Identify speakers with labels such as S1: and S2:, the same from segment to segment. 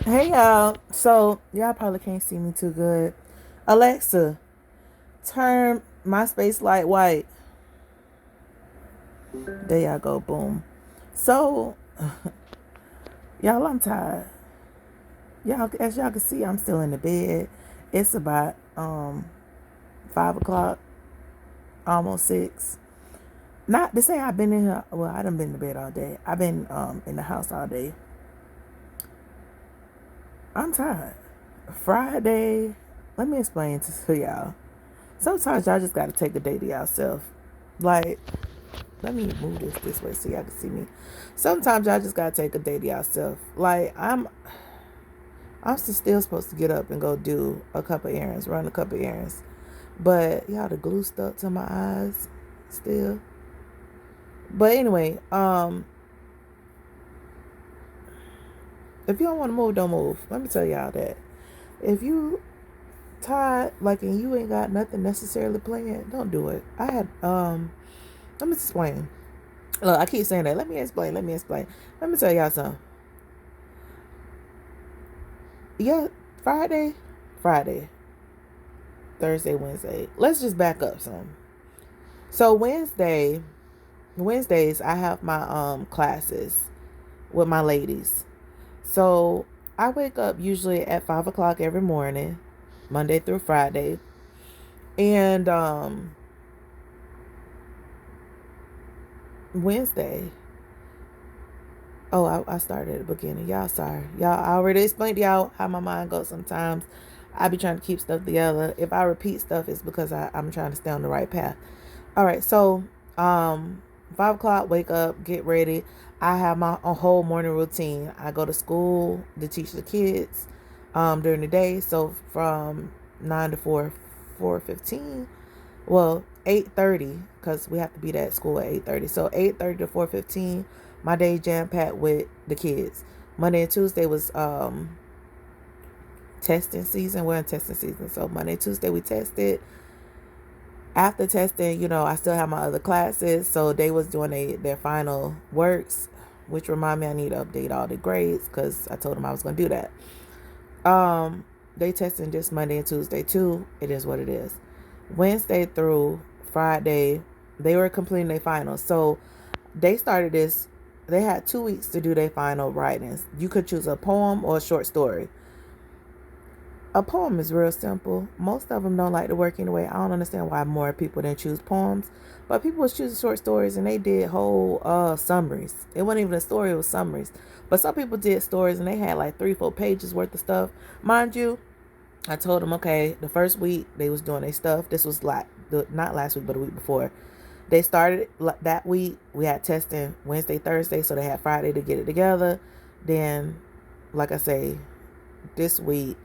S1: Hey y'all. So y'all probably can't see me too good. Alexa, turn my space light white. There y'all go. Boom. So y'all, I'm tired. Y'all, as y'all can see, I'm still in the bed. It's about 5 o'clock, almost 6. Not to say I've been in here. Well, I done been to bed all day. I've been in the house all day. I'm tired. Friday. Let me explain to y'all. Sometimes y'all just gotta take a day to yourself. Like, let me move this way so y'all can see me. Sometimes y'all just gotta take a day to yourself. Like, I'm still supposed to get up and go do a couple errands, run a couple errands. But y'all, the glue stuck to my eyes still. But anyway, if you don't want to move, don't move. Let me tell y'all that. If you tired, like, and you ain't got nothing necessarily planned, don't do it. I had let me explain. Look, I keep saying that. Let me explain. Let me explain. Let me tell y'all something. Yeah, Friday, Friday, Thursday, Wednesday. Let's just back up some. So Wednesdays I have my classes with my ladies. So I wake up usually at 5 o'clock every morning, Monday through Friday. And Wednesday, oh, I started at the beginning. Y'all sorry. Y'all, I already explained to y'all how my mind goes sometimes. I be trying to keep stuff together. If I repeat stuff, it's because I'm trying to stay on the right path. All right, so 5 o'clock, wake up, get ready. I have my a whole morning routine. I go to school to teach the kids during the day. So from 9 to 4:15. Well, 8:30 because we have to be at school at 8:30. So 8:30 to 4:15. My day jam packed with the kids. Monday and Tuesday was testing season. We're in testing season. So Monday and Tuesday we tested. After testing, I still have my other classes. So they was doing their final works, which remind me I need to update all the grades because I told them I was gonna do that. They testing just Monday and Tuesday too. It is what it is. Wednesday through Friday, they were completing their finals. So they started this. They had 2 weeks to do their final writings. You could choose a poem or a short story. A poem is real simple. Most of them don't like to work anyway. I don't understand why more people didn't choose poems, but people was choosing short stories and they did whole summaries. It wasn't even a story; it was summaries. But some people did stories and they had like 3, 4 pages worth of stuff. Mind you, I told them, okay, the first week they was doing their stuff. This was like not last week, but the week before. They started that week. We had testing Wednesday, Thursday, so they had Friday to get it together. Then, like I say, this week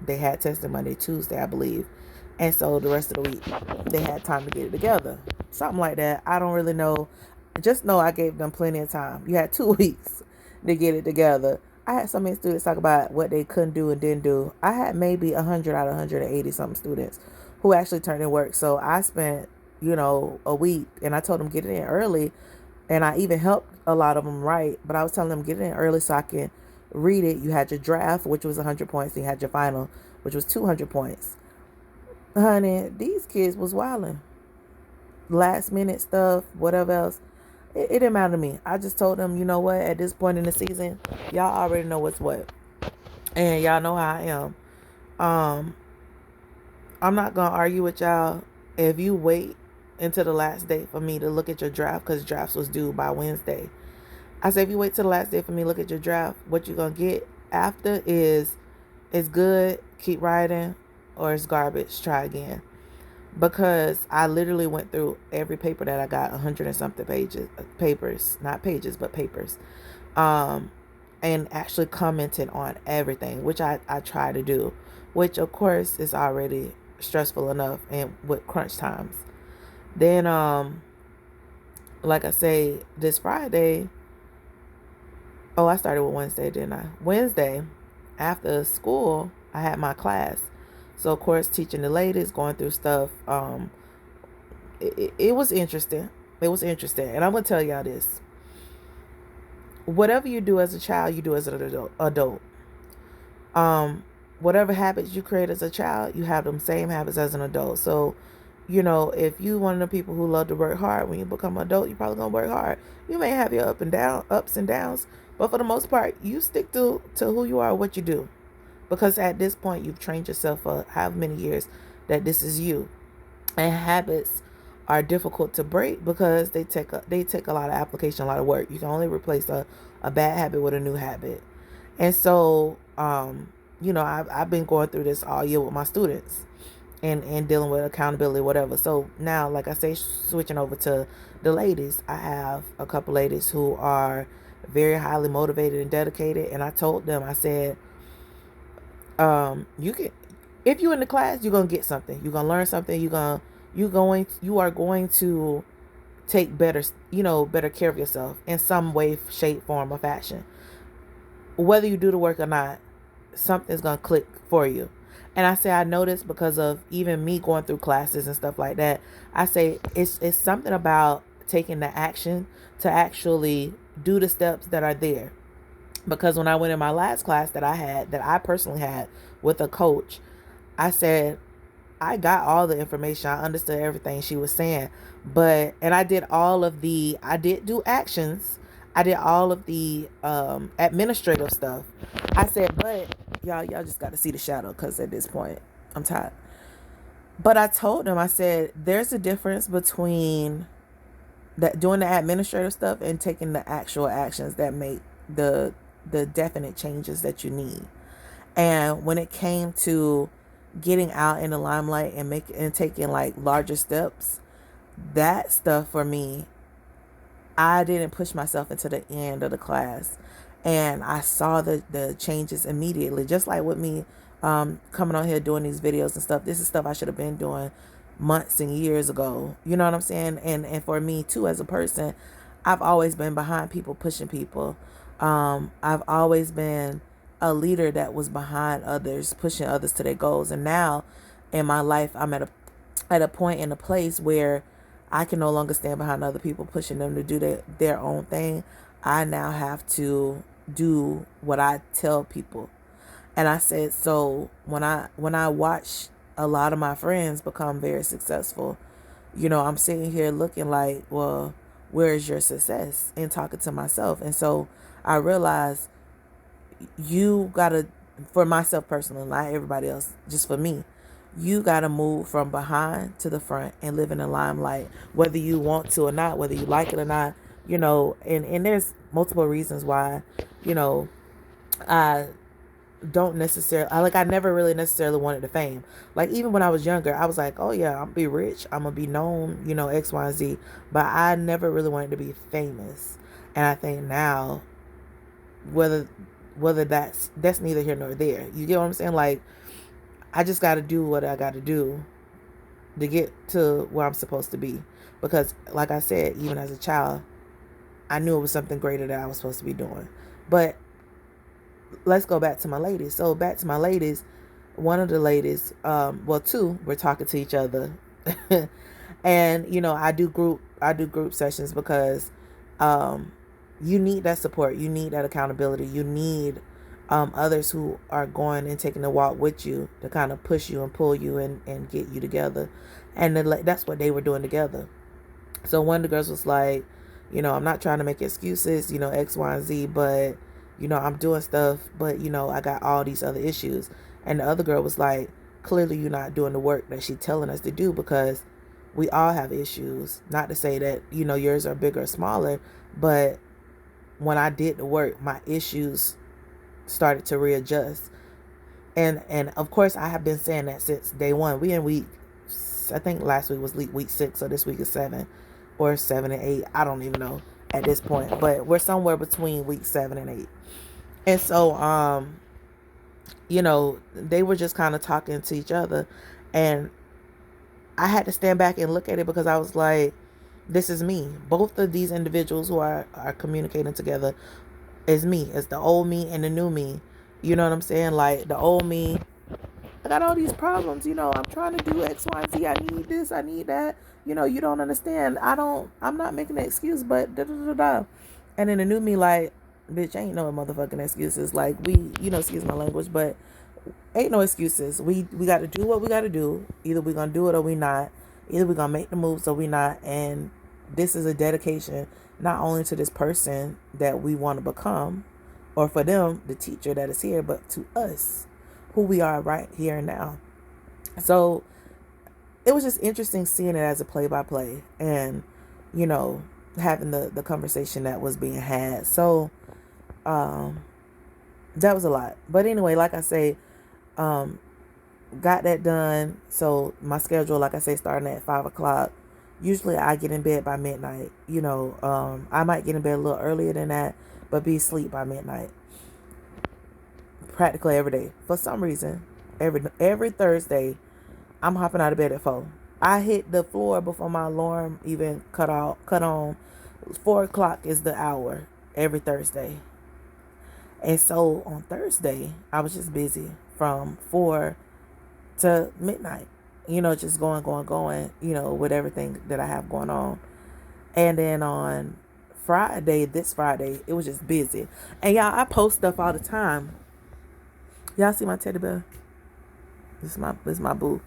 S1: they had testing Monday, Tuesday, I believe, and so the rest of the week they had time to get it together, something like that. I don't really know. Just know I gave them plenty of time. You had 2 weeks to get it together. I had so many students talk about what they couldn't do and didn't do. I had maybe 100 out of 180 something students who actually turned in work. So I spent a week, and I told them get it in early, and I even helped a lot of them write. But I was telling them get it in early so I can read it. You had your draft, which was 100 points, and you had your final, which was 200 points. Honey, these kids was wilding. Last minute stuff, whatever else. It didn't matter to me. I just told them, you know what, at this point in the season, y'all already know what's what. And y'all know how I am. Um, I'm not gonna argue with y'all if you wait until the last day for me to look at your draft because drafts was due by Wednesday. I said if you wait till the last day for me to look at your draft, what you're gonna get after is it's good, keep writing, or it's garbage, try again. Because I literally went through every paper that I got, 100 and something papers, not pages, but papers, um, and actually commented on everything, which I try to do, which of course is already stressful enough and with crunch times. Then, like I say, this Friday, oh, I started with Wednesday, didn't I? Wednesday, after school, I had my class. So, of course, teaching the ladies, going through stuff. It was interesting. It was interesting. And I'm going to tell y'all this. Whatever you do as a child, you do as an adult. Whatever habits you create as a child, you have them same habits as an adult. So, if you one of the people who love to work hard, when you become an adult, you're probably gonna work hard. You may have your ups and downs, but for the most part, you stick to who you are, what you do, because at this point, you've trained yourself for how many years that this is you. And habits are difficult to break because they take a lot of application, a lot of work. You can only replace a bad habit with a new habit. And so, I've been going through this all year with my students and dealing with accountability, whatever. So now, like I say, switching over to the ladies, I have a couple ladies who are very highly motivated and dedicated. And I told them, I said, you can, if you're in the class, you're gonna get something. You're gonna learn something. You are going to take better care of yourself in some way, shape, form, or fashion. Whether you do the work or not, something's gonna click for you. And I say I know this because of even me going through classes and stuff like that. I say it's something about taking the action to actually do the steps that are there. Because when I went in my last class that I personally had with a coach, I said I got all the information. I understood everything she was saying. And I did do actions. I did all of the administrative stuff. I said, but y'all just got to see the shadow because at this point, I'm tired. But I told them, I said, there's a difference between that doing the administrative stuff and taking the actual actions that make the definite changes that you need. And when it came to getting out in the limelight and taking like larger steps, that stuff for me, I didn't push myself into the end of the class, and I saw the changes immediately. Just like with me, coming on here doing these videos and stuff. This is stuff I should have been doing months and years ago. You know what I'm saying? And for me too, as a person, I've always been behind people, pushing people. I've always been a leader that was behind others, pushing others to their goals. And now in my life, I'm at a point in a place where I can no longer stand behind other people, pushing them to do their own thing. I now have to do what I tell people. And I said, so when I watch a lot of my friends become very successful, I'm sitting here looking like, well, where is your success? And talking to myself. And so I realized you gotta, for myself personally, not everybody else, just for me, you gotta move from behind to the front and live in the limelight, whether you want to or not, whether you like it or not, and there's multiple reasons why, I don't necessarily, I never really necessarily wanted the fame. Like even when I was younger, I was like, oh yeah, I'm gonna be rich, I'm gonna be known, X, Y, and Z. But I never really wanted to be famous. And I think now, whether that's neither here nor there. You get what I'm saying? Like I just got to do what I got to do to get to where I'm supposed to be. Because like I said, even as a child, I knew it was something greater that I was supposed to be doing. But let's go back to my ladies. So back to my ladies, one of the ladies, well, two, we're talking to each other. And I do group sessions because you need that support, you need that accountability, you need others who are going and taking the walk with you to kind of push you and pull you and get you together. And that's what they were doing together. So one of the girls was like, I'm not trying to make excuses, X, Y, and Z, but I'm doing stuff, but I got all these other issues. And the other girl was like, clearly you're not doing the work that she's telling us to do, because we all have issues. Not to say that, yours are bigger or smaller, but when I did the work, my issues started to readjust. And of course, I have been saying that since day one. We in week, I think last week was week 6, so this week is 7 or 7 and 8. I don't even know at this point, but we're somewhere between week 7 and 8. And so, they were just kind of talking to each other, and I had to stand back and look at it because I was like, this is me. Both of these individuals who are communicating together is me. It's the old me and the new me. You know what I'm saying? Like the old me, I got all these problems. I'm trying to do X, Y, and Z. I need this. I need that. You don't understand. I'm not making an excuse, but da da da da. And then the new me, like, bitch, ain't no motherfucking excuses. Like, we, excuse my language, but ain't no excuses. We got to do what we got to do. Either we gonna do it or we not. Either we gonna make the moves or we not. And this is a dedication not only to this person that we want to become, or for them, the teacher that is here, but to us, who we are right here and now. So it was just interesting seeing it as a play by play, and having the conversation that was being had. So that was a lot. But anyway, like I say, got that done. So my schedule, like I say, starting at 5 o'clock. Usually I get in bed by midnight. I might get in bed a little earlier than that, but be asleep by midnight. Practically every day. For some reason, every Thursday, I'm hopping out of bed at 4. I hit the floor before my alarm even cut on. 4 o'clock is the hour every Thursday. And so on Thursday, I was just busy from 4 to midnight, just going, with everything that I have going on. And then on this Friday, it was just busy. And y'all, I post stuff all the time. Y'all see my teddy bear? This is my boo.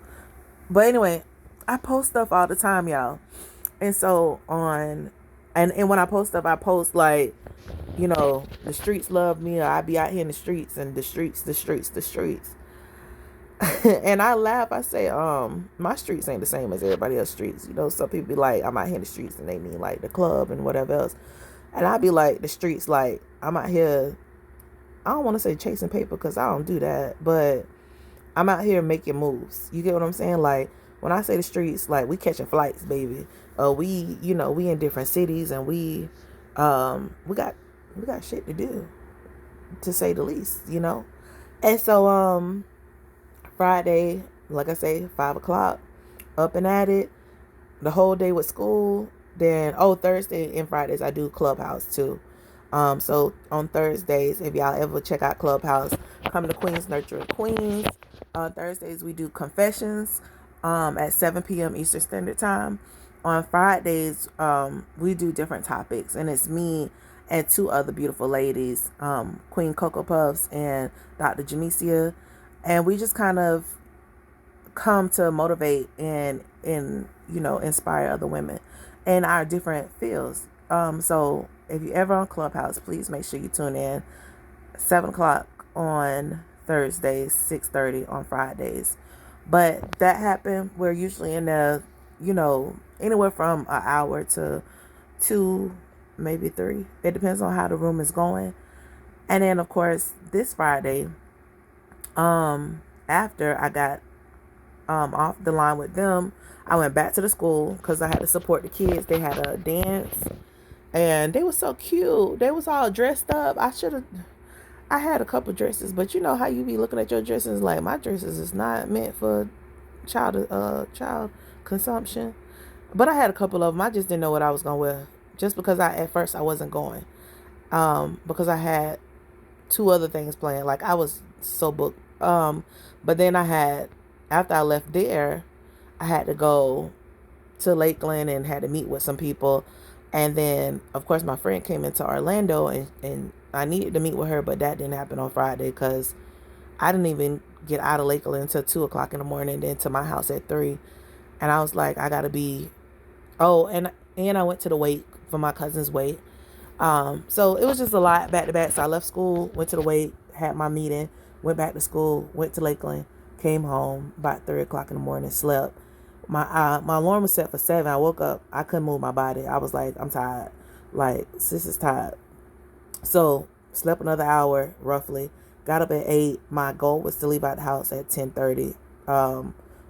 S1: But anyway, I post stuff all the time, y'all. And so and when I post stuff, I post like, the streets love me, or I be out here in the streets, and the streets. And I laugh. I say, my streets ain't the same as everybody else's streets. Some people be like, I'm out here in the streets, and they mean like the club and whatever else. And I be like, the streets, like, I'm out here. I don't want to say chasing paper, because I don't do that, but I'm out here making moves. You get what I'm saying? Like, when I say the streets, like, we catching flights, baby. We in different cities, and we got shit to do, to say the least, And so, Friday, like I say, 5 o'clock, up and at it, the whole day with school. Then, Thursday and Fridays, I do Clubhouse too. So on Thursdays, if y'all ever check out Clubhouse, come to Queens Nurturing Queens. On Thursdays, we do Confessions at 7 p.m. Eastern Standard Time. On Fridays, we do different topics, and it's me and 2 other beautiful ladies, Queen Cocoa Puffs and Dr. Jamesia. And we just kind of come to motivate and inspire other women in our different fields. So if you're ever on Clubhouse, please make sure you tune in. 7 o'clock on Thursdays, 6:30 on Fridays. But that happened. We're usually in the, anywhere from an hour to 2, maybe 3. It depends on how the room is going. And then, of course, this Friday, after I got off the line with them, I went back to the school because I had to support the kids. They had a dance, and they were so cute. They was all dressed up. I had a couple dresses, but you know how you be looking at your dresses, like, my dresses is not meant for child consumption. But I had a couple of them. I just didn't know what I was gonna wear, just because at first I wasn't going, because I had 2 other things planned. Like, I was so booked. But then after I left there, I had to go to Lakeland and had to meet with some people. And then, of course, my friend came into Orlando, and I needed to meet with her, but that didn't happen on Friday because I didn't even get out of Lakeland until 2 o'clock in the morning, then to my house at 3. And I was like, I gotta be, and I went to the wake for my cousin's wake. So it was just a lot back to back. So I left school, went to the wake, had my meeting, went back to school, went to Lakeland, came home about 3 o'clock in the morning, slept. My alarm was set for 7. I woke up. I couldn't move my body. I was like, I'm tired. Like, sis is tired. So slept another hour roughly. Got up at 8. My goal was to leave out the house at 10:30.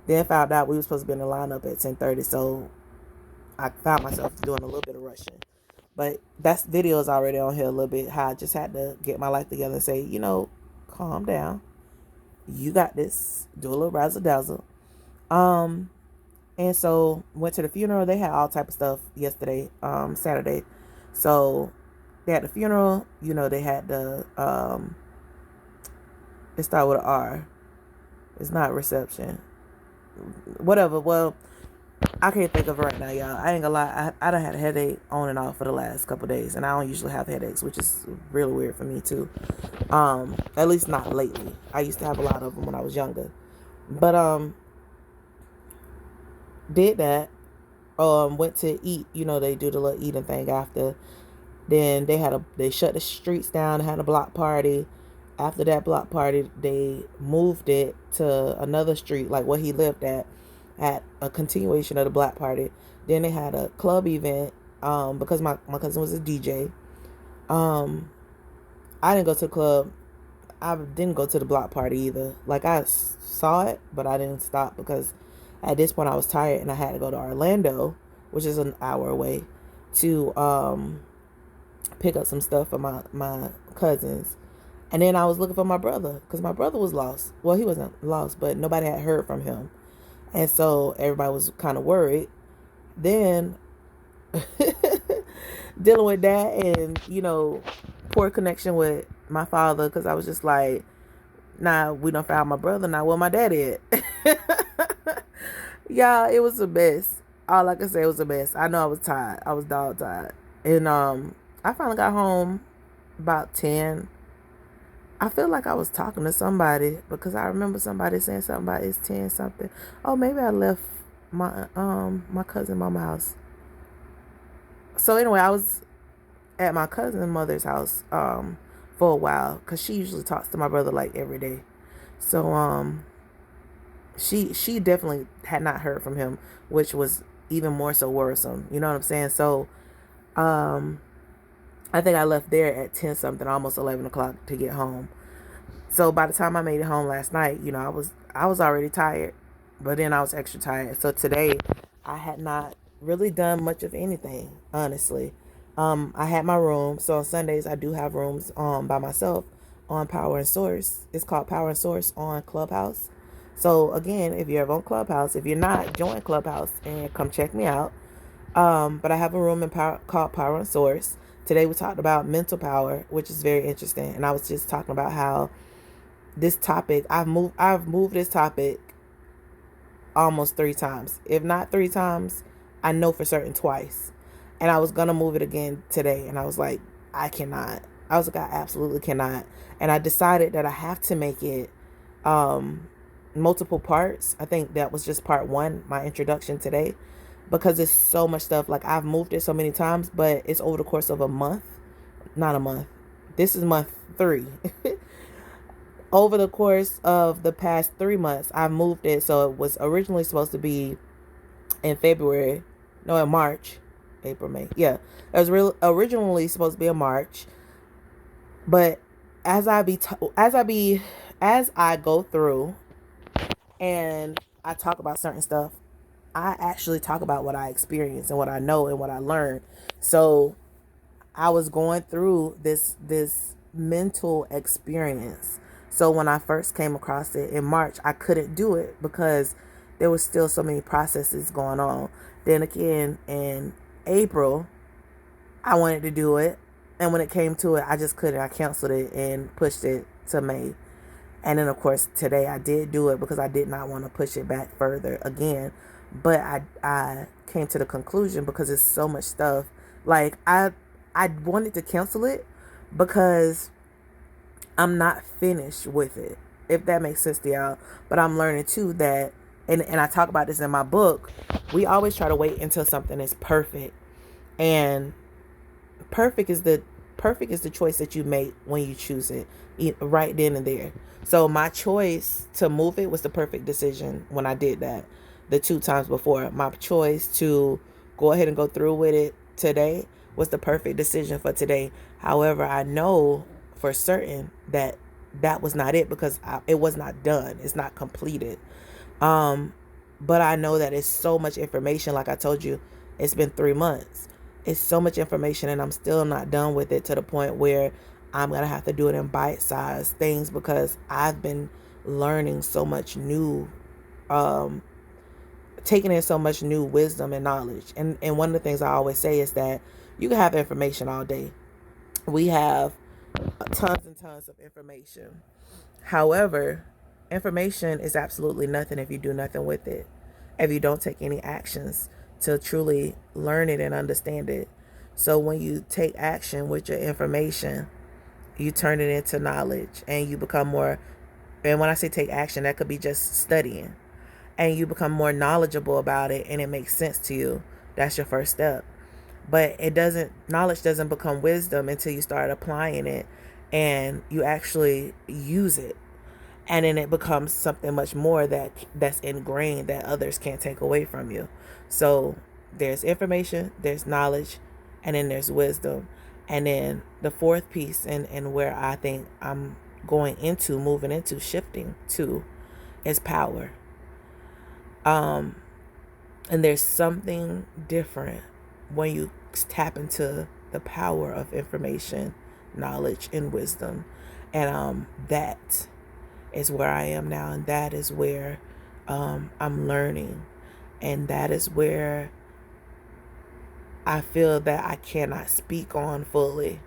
S1: Then found out we were supposed to be in the lineup at 10:30. So I found myself doing a little bit of rushing. But that video is already on here a little bit. How I just had to get my life together and say, calm down. You got this. Do a little razzle dazzle. And so went to the funeral. They had all type of stuff yesterday, Saturday. So they had the funeral. They had the it started with an R. It's not reception. Whatever. Well, I can't think of it right now, y'all. I ain't gonna lie. I done had a headache on and off for the last couple of days, and I don't usually have headaches, which is really weird for me too. At least not lately. I used to have a lot of them when I was younger, but did that. Went to eat. You know, they do the little eating thing after. Then they shut the streets down. Had a block party. After that block party, they moved it to another street, like where he lived at a continuation of the block party. Then they had a club event. Because my cousin was a DJ. Um, I didn't go to the club. I didn't go to the block party either. Like I saw it, but I didn't stop because at this point I was tired and I had to go to Orlando, which is an hour away, to pick up some stuff for my cousins. And then I was looking for my brother because my brother was lost. Well, he wasn't lost, but nobody had heard from him. And so everybody was kind of worried. Then dealing with that and, poor connection with my father because I was just like, nah, we don't found my brother. Now, where my dad at? Yeah, it was a mess. All I can say was a mess. I know I was tired. I was dog tired. And I finally got home about 10. I feel like I was talking to somebody because I remember somebody saying something about it's 10 something. Oh, maybe I left my cousin mama's house. So anyway, I was at my cousin's mother's house for a while because she usually talks to my brother like every day. So she definitely had not heard from him, which was even more so worrisome. You know what I'm saying? So um I think I left there at 10 something, almost 11 o'clock to get home. So by the time I made it home last night, I was already tired, but then I was extra tired. So today I had not really done much of anything, honestly. I had my room. So on Sundays I do have rooms by myself on Power and Source. It's called Power and Source on Clubhouse. So again, if you're ever on Clubhouse, if you're not, join Clubhouse and come check me out. But I have a room called Power and Source. Today we talked about mental power, which is very interesting, and I was just talking about how this topic I've moved this topic almost 3 times. If not 3 times, I know for certain twice. And I was gonna move it again today, and I was like, I cannot. I was like, I absolutely cannot. And I decided that I have to make it multiple parts. I think that was just part one, my introduction today, because it's so much stuff. Like I've moved it so many times, but it's over the course of a month, not a month. This is month 3. Over the course of the past 3 months, I moved it. So it was originally supposed to be in February, no, in March, April, May. Yeah, it was originally supposed to be in March, but as I go through and I talk about certain stuff, I actually talk about what I experienced and what I know and what I learned. So I was going through this mental experience. So when I first came across it in March, I couldn't do it because there was still so many processes going on. Then again in April, I wanted to do it, and when it came to it, I just couldn't. I canceled it and pushed it to May. And then of course today I did do it because I did not want to push it back further again. But I came to the conclusion because it's so much stuff. Like I wanted to cancel it because I'm not finished with it, if that makes sense to y'all. But I'm learning too that, and I talk about this in my book, we always try to wait until something is perfect. And perfect is the perfect is the choice that you make when you choose it, right then and there. So my choice to move it was the perfect decision when I did that the 2 times before. My choice to go ahead and go through with it today was the perfect decision for today. However, I know for certain that that was not it because it was not done. It's not completed. Um, but I know that it's so much information. Like I told you, it's been 3 months. It's so much information, and I'm still not done with it to the point where I'm gonna have to do it in bite-sized things because I've been learning so much new, um, taking in so much new wisdom and knowledge. And one of the things I always say is that you can have information all day. We have tons and tons of information. However, information is absolutely nothing if you do nothing with it. if you don't take any actions to truly learn it and understand it. So when you take action with your information, you turn it into knowledge and you become more. And when I say take action, that could be just studying, and you become more knowledgeable about it and it makes sense to you. That's your first step. But knowledge doesn't become wisdom until you start applying it and you actually use it. And then it becomes something much more that's ingrained that others can't take away from you. So there's information, there's knowledge, and then there's wisdom. And then the fourth piece, and where I think I'm moving into, shifting to, is power. And there's something different when you tap into the power of information, knowledge, and wisdom. And that is where I am now, and that is where I'm learning, and that is where I feel that I cannot speak on fully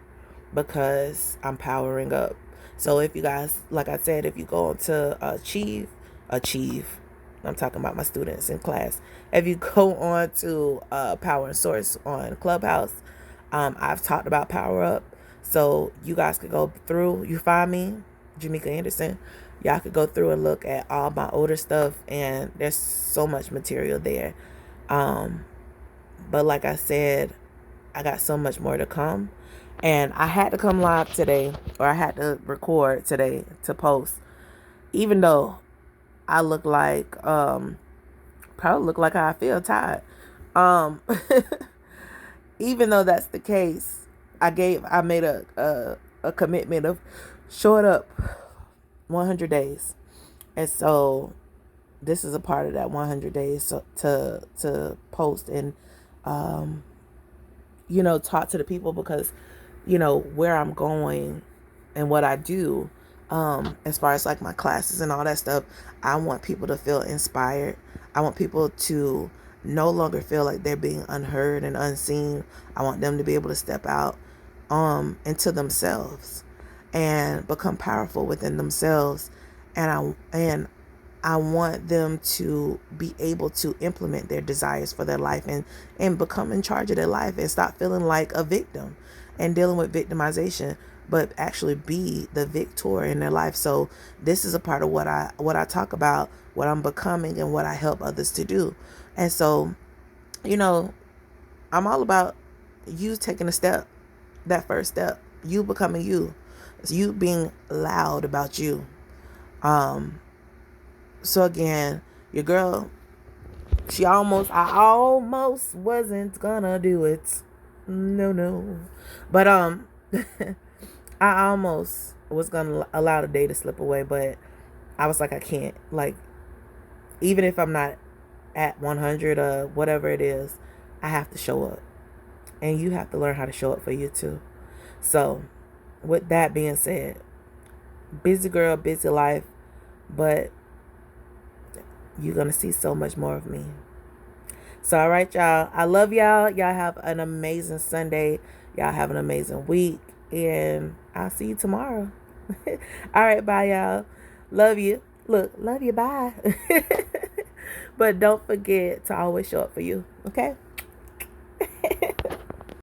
S1: because I'm powering up. So if you guys, like I said, if you go on to achieve, I'm talking about my students in class. If you go on to Power and Source on Clubhouse, I've talked about Power Up. So you guys could go through, you find me, Jamaica Anderson. Y'all could go through and look at all my older stuff, and there's so much material there. But like I said, I got so much more to come. And I had to come live today, or I had to record today to post, even though I look like, probably look like how I feel, tired. Even though that's the case, I made a commitment of showing up 100 days. And so this is a part of that 100 days to post and, talk to the people, because, where I'm going and what I do, as far as like my classes and all that stuff, I want people to feel inspired. I want people to no longer feel like they're being unheard and unseen. I want them to be able to step out into themselves and become powerful within themselves. And I want them to be able to implement their desires for their life and become in charge of their life and stop feeling like a victim and dealing with victimization, but actually be the victor in their life. So this is a part of what I talk about, what I'm becoming and what I help others to do. And so, I'm all about you taking a step, that first step, you becoming you. It's you being loud about you. So again, your girl, I almost wasn't gonna do it. No. But I almost was gonna allow the day to slip away, but I was like, I can't. Like, even if I'm not at 100 or whatever it is, I have to show up. And you have to learn how to show up for you too. So, with that being said, busy girl, busy life, but you're going to see so much more of me. So, all right, y'all. I love y'all. Y'all have an amazing Sunday. Y'all have an amazing week. And I'll see you tomorrow. All right, bye, y'all. Love you. Look, love you. Bye. But don't forget to always show up for you. Okay?